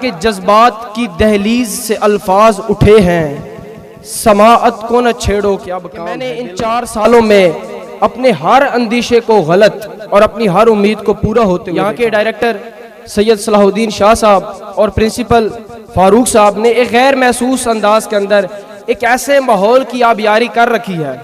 कि जज्बात की दहलीज से अल्फाज उठे हैं, समाअत को न छेड़ो क्या बकाम। मैंने इन 4 सालों में अपने हर अंदेशे को गलत और अपनी हर उम्मीद को पूरा होते हुए यहाँ के डायरेक्टर सैयद सलाहुद्दीन शाह साहब और प्रिंसिपल फारूक साहब ने एक गैर महसूस अंदाज के अंदर एक ऐसे माहौल की आबियारी कर रखी है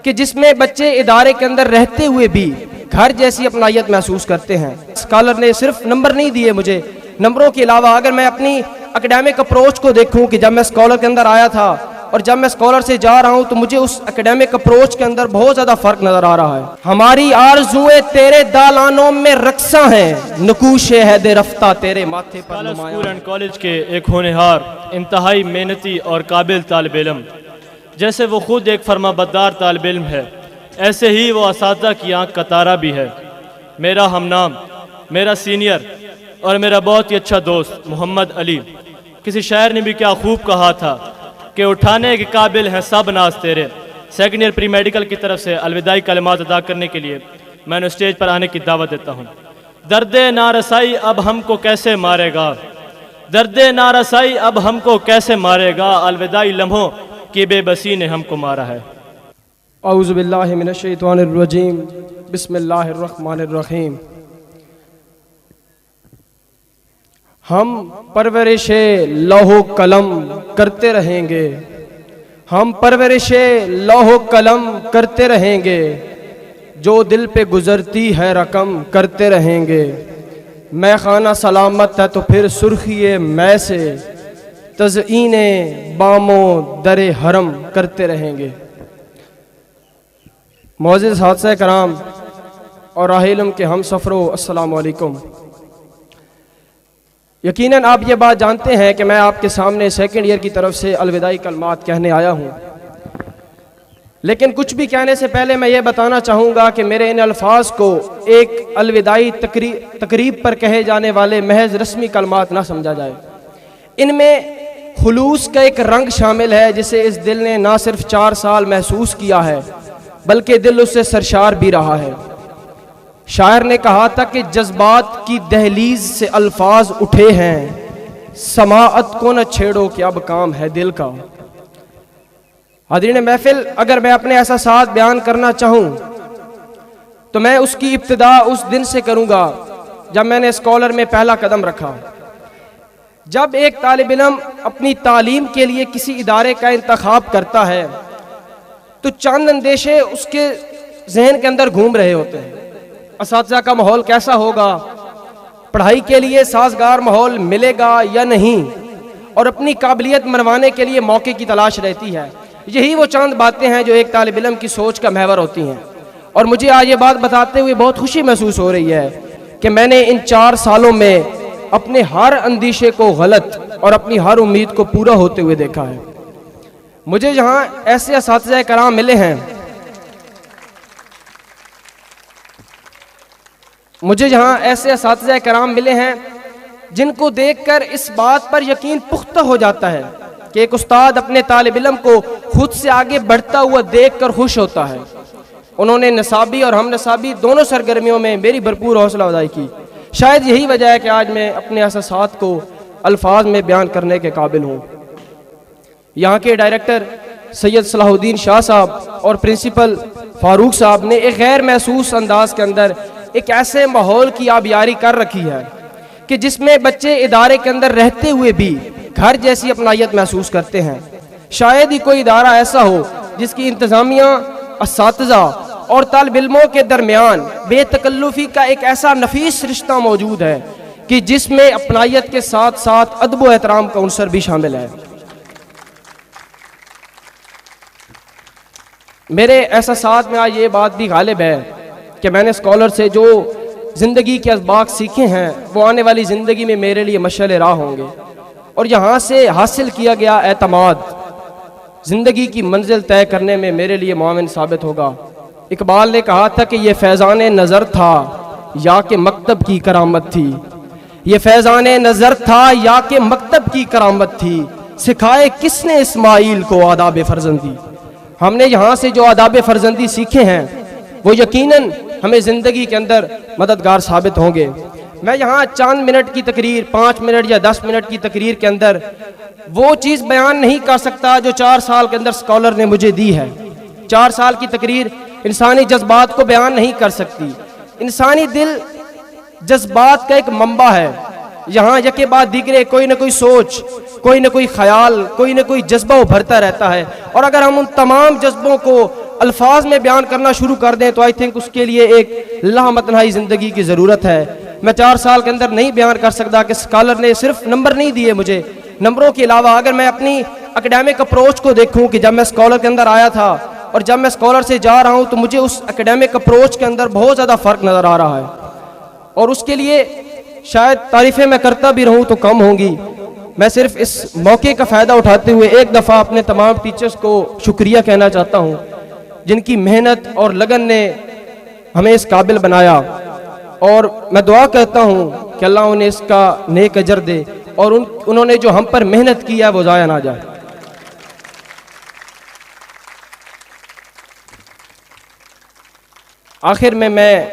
कि जिसमें बच्चे इदारे के अंदर रहते हुए भी घर जैसी अपनायत महसूस करते हैं। स्कॉलर ने सिर्फ नंबर नहीं दिए मुझे, नंबरों के अलावा अगर मैं अपनी एकेडमिक अप्रोच को देखूं कि जब मैं स्कॉलर के अंदर आया था और जब मैं स्कॉलर से जा रहा हूं तो मुझे उस एकेडमिक अप्रोच के अंदर बहुत ज़्यादा फ़र्क नज़र आ रहा है। हमारी आरज़ुएं तेरे दालानों में रक्सा हैं, नकूशे है दे रफ्ता तेरे माथे पर। स्कूल एंड कॉलेज के एक होनहार, इंतहाई मेहनती और काबिल तालिब इल्म, जैसे वो खुद एक फरमाबरदार तालिब इल्म है, ऐसे ही वो असातिज़ा की आँख का तारा भी है। मेरा हमनाम, मेरा सीनियर और मेरा बहुत ही अच्छा दोस्त मोहम्मद अली, किसी शायर ने भी क्या खूब कहा था कि उठाने के काबिल हैं सब नाज तेरे। सेकेंड ईयर प्री मेडिकल की तरफ से अलविदाई कलिमात अदा करने के लिए मैंने स्टेज पर आने की दावत देता हूँ। दर्दे नारसाई अब हमको कैसे मारेगा, दर्दे नारसाई अब हमको कैसे मारेगा, अलविदाई लम्हों की बेबसी ने हमको मारा है। औज़ु बिल्लाहि मिनश शैतानिर रजीम, बिस्मिल्लाहिर रहमानिर रहीम। हम परवरिशे लौहो कलम करते रहेंगे, हम परवरिशे लौहो कलम करते रहेंगे, जो दिल पे गुजरती है रकम करते रहेंगे। मैं खाना सलामत है तो फिर सुर्खिए मैं से तज़ईने बामो दरे हरम करते रहेंगे। मौज़िज़ हादसा कराम और राहिलम के हम सफ़रो, अस्सलामु अलैकुम। यकीनन आप ये बात जानते हैं कि मैं आपके सामने सेकेंड ईयर की तरफ से अलविदाई कलमात कहने आया हूँ, लेकिन कुछ भी कहने से पहले मैं ये बताना चाहूँगा कि मेरे इन अल्फाज को एक अलविदाई तकरीब पर कहे जाने वाले महज रस्मी कलमात ना समझा जाए। इनमें खुलूस का एक रंग शामिल है जिसे इस दिल ने ना सिर्फ 4 साल महसूस किया है बल्कि दिल उससे सरशार भी रहा है। शायर ने कहा था कि जज्बात की दहलीज से अल्फाज उठे हैं, समाअत को न छेड़ो क्या बकाम है दिल का। हाज़रीन महफिल, अगर मैं अपने एहसासात बयान करना चाहूँ तो मैं उसकी इब्तिदा उस दिन से करूँगा जब मैंने स्कॉलर में पहला कदम रखा। जब एक तालिब इल्म अपनी तालीम के लिए किसी इदारे का इंतखाब करता है तो चंद अंदेशे उसके जहन के अंदर घूम रहे होते हैं। असातिज़ा का माहौल कैसा होगा, पढ़ाई के लिए साजगार माहौल मिलेगा या नहीं, और अपनी काबिलियत मनवाने के लिए मौके की तलाश रहती है। यही वो चंद बातें हैं जो एक तालिब इल्म की सोच का महवर होती हैं। और मुझे आज ये बात बताते हुए बहुत खुशी महसूस हो रही है कि मैंने इन 4 सालों में अपने हर अंदेशे को गलत और अपनी हर उम्मीद को पूरा होते हुए देखा है। मुझे जहाँ ऐसे असातिज़ा कराम मिले हैं, मुझे जहाँ ऐसे असातिज़ा कराम मिले हैं जिनको देखकर इस बात पर यकीन पुख्ता हो जाता है कि एक उस्ताद अपने तालिब इल्म को खुद से आगे बढ़ता हुआ देखकर खुश होता है। उन्होंने नसाबी और हम नसाबी दोनों सरगर्मियों में मेरी भरपूर हौसला अफजाई की। शायद यही वजह है कि आज मैं अपने एहसासात को अल्फाज में बयान करने के काबिल हूँ। यहाँ के डायरेक्टर सैयद सलाहुद्दीन शाह साहब और प्रिंसिपल फारूक साहब ने एक गैर महसूस अंदाज के अंदर एक ऐसे माहौल की आबियारी कर रखी है कि जिसमें बच्चे इदारे के अंदर रहते हुए भी घर जैसी अपनायत महसूस करते हैं। शायद ही कोई इदारा ऐसा हो जिसकी इंतज़ामिया, असातिज़ा और तालिब इल्मों के दरमियान बेतकल्लुफ़ी का एक ऐसा नफीस रिश्ता मौजूद है कि जिसमें अपनायत के साथ साथ अदब व एहतराम का उनसर भी शामिल है। मेरे एहसासात में आज ये बात भी गालिब है कि मैंने स्कॉलर से जो ज़िंदगी के असबाक सीखे हैं वो आने वाली ज़िंदगी में मेरे लिए मशअल राह होंगे, और यहाँ से हासिल किया गया एतमाद ज़िंदगी की मंजिल तय करने में मेरे लिए मुआविन साबित होगा। इकबाल ने कहा था कि ये फैज़ाने नज़र था या कि मकतब की करामत थी, ये फैज़ाने नज़र था या कि मकतब की करामत थी, सिखाए किसने इस्माइल को आदाब फ़र्जंदी। हमने यहाँ से जो आदाब फ़र्जंदी सीखे हैं वो यकीनन हमें ज़िंदगी के अंदर मददगार साबित होंगे। मैं यहाँ चंद मिनट की तकरीर, 5 मिनट या 10 मिनट की तकरीर के अंदर वो चीज़ बयान नहीं कर सकता जो 4 साल के अंदर स्कॉलर ने मुझे दी है। 4 साल की तकरीर इंसानी जज्बात को बयान नहीं कर सकती। इंसानी दिल जज्बात का एक मंबा है। यहाँ यके बाद दिगरे कोई ना कोई सोच, कोई ना कोई ख्याल, कोई ना कोई जज्बा उभरता रहता है। और अगर हम उन तमाम जज्बों को अल्फाज में बयान करना शुरू कर दें तो आई थिंक उसके लिए एक लामतनाही ज़िंदगी की ज़रूरत है। मैं 4 साल के अंदर नहीं बयान कर सकता कि स्कॉलर ने सिर्फ नंबर नहीं दिए मुझे, नंबरों के अलावा अगर मैं अपनी एकेडमिक अप्रोच को देखूं कि जब मैं स्कॉलर के अंदर आया था और जब मैं स्कॉलर से जा रहा हूं तो मुझे उस एकेडमिक अप्रोच के अंदर बहुत ज़्यादा फ़र्क नज़र आ रहा है। और उसके लिए शायद तारीफ़ें मैं करता भी रहूं तो कम होंगी। मैं सिर्फ इस मौके का फ़ायदा उठाते हुए एक दफ़ा अपने तमाम टीचर्स को शुक्रिया कहना चाहता हूं जिनकी मेहनत और लगन ने हमें इस काबिल बनाया। और मैं दुआ करता हूं कि अल्लाह उन्हें इसका नेक अजर दे और उन्होंने जो हम पर मेहनत की है वो ज़ाया ना जाए। आखिर में मैं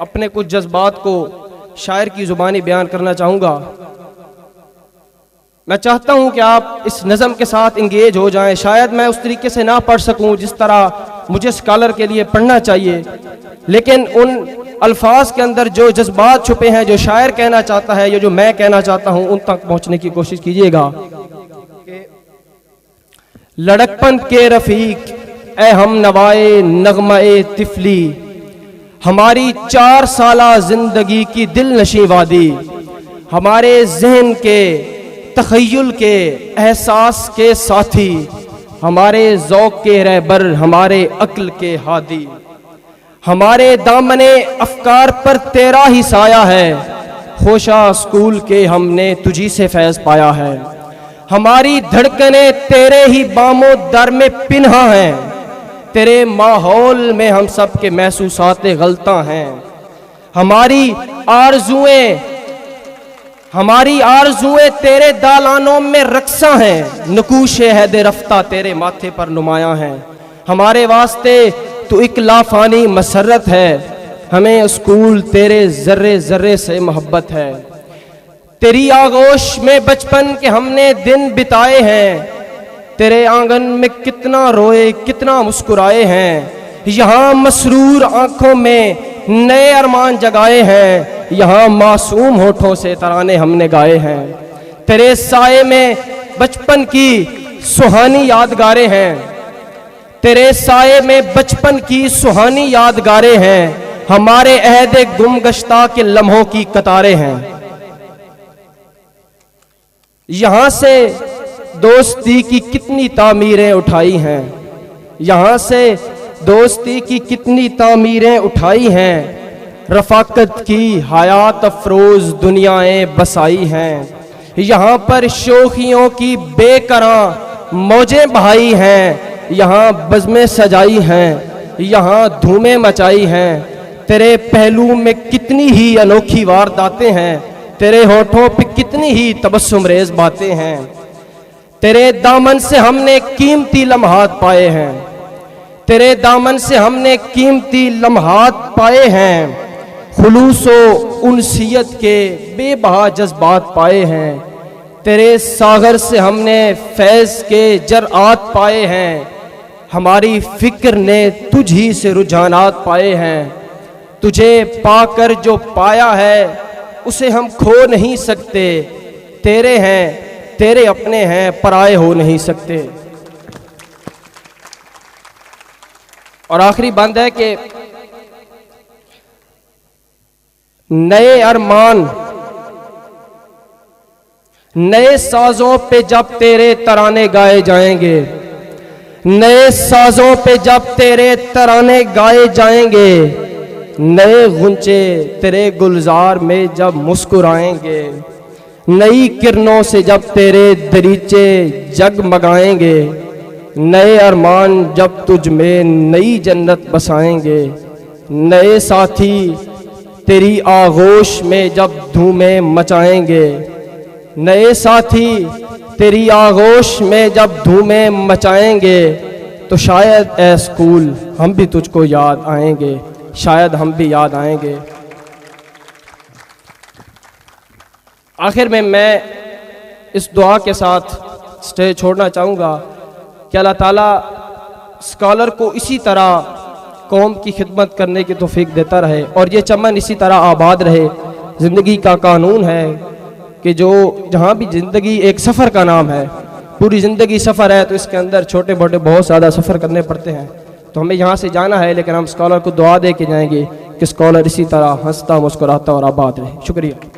अपने कुछ जज्बात को शायर की ज़ुबानी बयान करना चाहूँगा। मैं चाहता हूँ कि आप इस नज़म के साथ इंगेज हो जाएं। शायद मैं उस तरीके से ना पढ़ सकूँ जिस तरह मुझे स्कॉलर के लिए पढ़ना चाहिए, लेकिन उन अल्फाज के अंदर जो जज्बात छुपे हैं, जो शायर कहना चाहता है या जो मैं कहना चाहता हूँ, उन तक पहुँचने की कोशिश कीजिएगा। लड़कपन के रफ़ीक ए हम नवाए नगमाए तिफली, हमारी 4 साला जिंदगी की दिल नशी वादी, हमारे जहन के तख़य्युल के एहसास के साथी, हमारे ज़ौक़ के रहबर, हमारे अक्ल के हादी, हमारे दामने अफ़कार पर तेरा ही साया है, खोशा स्कूल के हमने तुझी से फैज़ पाया है, हमारी धड़कने तेरे ही बामो दर में पिन्हा हैं, तेरे माहौल में हम सब के महसूसाते गलता हैं, हमारी आरज़ुएं तेरे दालानों में रक्सा हैं, नकूशे हैद रफ्ता तेरे माथे पर नुमायां हैं, हमारे वास्ते तू एक लाफानी मसरत है, हमें स्कूल तेरे ज़र्रे ज़र्रे से मोहब्बत है, तेरी आगोश में बचपन के हमने दिन बिताए हैं, तेरे आंगन में कितना रोए कितना मुस्कुराए हैं, यहाँ मसरूर आंखों में नए अरमान जगाए हैं, यहाँ मासूम होठों से तराने हमने गाए हैं, तेरे साए में बचपन की सुहानी यादगारें हैं, तेरे साए में बचपन की सुहानी यादगारें हैं, हमारे अहद गुमगश्ता के लम्हों की कतारें हैं, यहाँ से दोस्ती की कितनी तामीरें उठाई हैं, यहाँ से दोस्ती की कितनी तामीरें उठाई हैं, रफ़ाकत की हयात अफरोज़ दुनियाएं बसाई हैं, यहाँ पर शोखियों की बेकरां मौजें बहाई हैं, यहाँ बज़में सजाई हैं, यहाँ धूमें मचाई हैं, तेरे पहलू में कितनी ही अनोखी वारदातें हैं, तेरे होठों पे कितनी ही तबस्सुम रेज़ बातें हैं, तेरे दामन से हमने कीमती लम्हात पाए हैं, तेरे दामन से हमने कीमती लम्हात पाए हैं, खुलूसो उनसियत के बेबहा जज्बात पाए हैं, तेरे सागर से हमने फैज़ के जरआत पाए हैं, हमारी फ़िक्र ने तुझ ही से रुझानात पाए हैं, तुझे पाकर जो पाया है उसे हम खो नहीं सकते, तेरे हैं तेरे अपने हैं पराए हो नहीं सकते। और आखिरी बंद है कि नए अरमान नए साजों पे जब तेरे तराने गाए जाएंगे, नए साजों पे जब तेरे तराने गाए जाएंगे, नए गुंचे तेरे गुलजार में जब मुस्कुराएंगे, नई किरणों से जब तेरे दरीचे जगमगाएंगे, नए अरमान जब तुझ में नई जन्नत बसाएंगे, नए साथी तेरी आगोश में जब धूमें मचाएंगे, नए साथी तेरी आगोश में जब धूमें मचाएंगे, तो शायद ए स्कूल हम भी तुझको याद आएंगे, शायद हम भी याद आएंगे। आखिर में मैं इस दुआ के साथ स्टेज छोड़ना चाहूँगा कि अल्लाह ताला स्कॉलर को इसी तरह कौम की खिदमत करने की तौफीक देता रहे और ये चमन इसी तरह आबाद रहे। ज़िंदगी का कानून है कि जो जहाँ भी ज़िंदगी एक सफ़र का नाम है, पूरी ज़िंदगी सफ़र है, तो इसके अंदर छोटे मोटे बहुत ज़्यादा सफ़र करने पड़ते हैं। तो हमें यहाँ से जाना है, लेकिन हम स्कॉलर को दुआ दे के जाएंगे कि स्कॉलर इसी तरह हंसता मुस्कुराता और आबाद रहे। शुक्रिया।